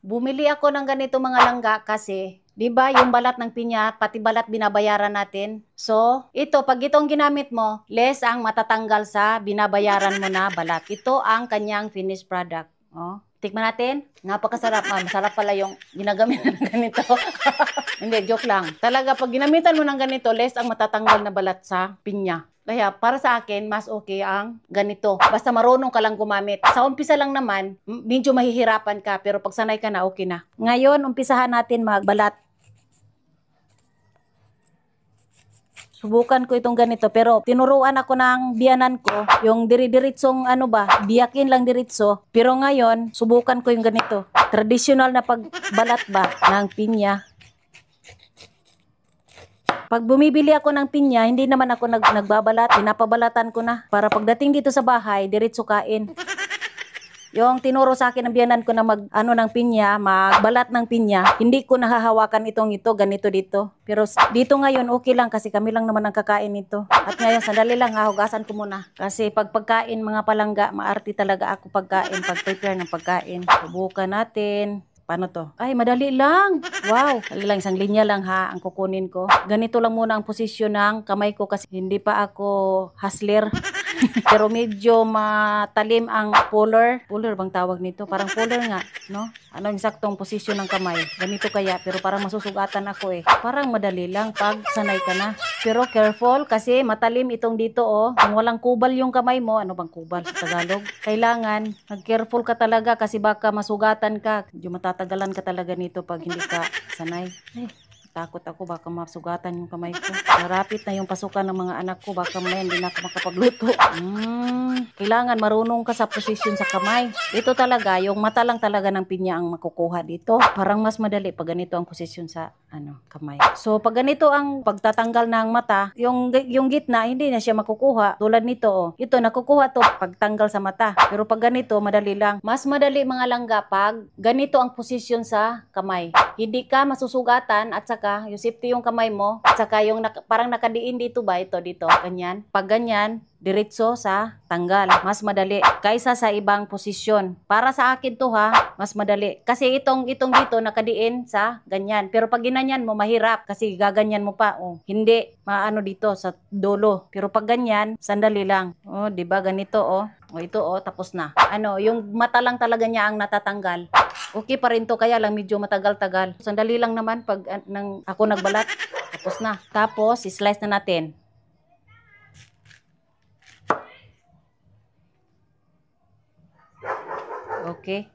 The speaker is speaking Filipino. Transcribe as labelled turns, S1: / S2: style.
S1: Bumili ako ng ganito mga langga kasi, di ba yung balat ng pinya, pati balat binabayaran natin. So, ito, pag itong ginamit mo, less ang matatanggal sa binabayaran mo na balat. Ito ang kanyang finished product. Oh. Tikman natin. Napakasarap. Masarap pala yung ginagamit ng ganito. Hindi, joke lang. Talaga, pag ginamitan mo ng ganito, less ang matatanggal na balat sa pinya. Kaya para sa akin, mas okay ang ganito. Basta marunong ka lang gumamit. Sa umpisa lang naman, medyo mahihirapan ka. Pero pag sanay ka na, okay na. Ngayon, umpisahan natin magbalat. Subukan ko itong ganito. Pero tinuruan ako ng biyanan ko. Yung diri-diritsong biyakin lang diritso. Pero ngayon, subukan ko yung ganito. Traditional na pagbalat ba ng pinya. Pag bumibili ako ng pinya, hindi naman ako nagbabalat. Pinapabalatan ko na. Para pagdating dito sa bahay, diretso kain. Yung tinuro sa akin ng biyanan ko na ng pinya, magbalat ng pinya, hindi ko nahahawakan ganito dito. Pero dito ngayon, okay lang kasi kami lang naman ang kakain nito. At ngayon, sandali lang hugasan ko muna. Kasi pag pagkain mga palangga, maarte talaga ako pag-prepare ng pagkain. Subukan natin. Paano to? Ay, madali lang. Wow. Dali lang, isang linya lang ang kukunin ko. Ganito lang muna ang posisyon ng kamay ko kasi hindi pa ako hustler. Pero medyo matalim ang puller. Puller bang tawag nito? Parang puller nga, no? Ano yung saktong posisyon ng kamay? Ganito kaya, pero parang masusugatan ako eh. Parang madali lang pag sanay ka na. Pero careful kasi matalim itong dito Kung walang kubal yung kamay mo, ano bang kubal sa Tagalog? Kailangan, mag-careful ka talaga kasi baka masugatan ka. Medyo matatagalan ka talaga nito pag hindi ka sanay. Takot ako baka masugatan yung kamay ko. Narapit na yung pasukan ng mga anak ko. Baka may hindi na ako makapagluto. Kailangan marunong ka sa posisyon sa kamay. Ito talaga, yung mata lang talaga ng pinya ang makukuha dito. Parang mas madali pag ganito ang posisyon sa kamay. So pag ganito ang pagtatanggal ng mata, yung gitna hindi na siya makukuha. Tulad nito Ito nakukuha to pagtanggal sa mata. Pero pag ganito, madali lang. Mas madali mga langga pag ganito ang posisyon sa kamay. Hindi ka masusugatan at saka yung safety yung kamay mo at saka yung parang nakadiin dito ba ito dito ganyan. Pag ganyan, diretso sa tanggal. Mas madali kaysa sa ibang posisyon. Para sa akin to mas madali. Kasi itong dito nakadiin sa ganyan. Pero pag ginanyan mo, mahirap kasi gaganyan mo pa. Hindi maano dito sa dulo. Pero pag ganyan, sandali lang. Di ba ganito ito tapos na. Yung mata lang talaga niya ang natatanggal. Okay pa rin to kaya lang medyo matagal-tagal. Sandali lang naman pag ako nagbalat. Tapos na. Tapos, slice na natin. Okay.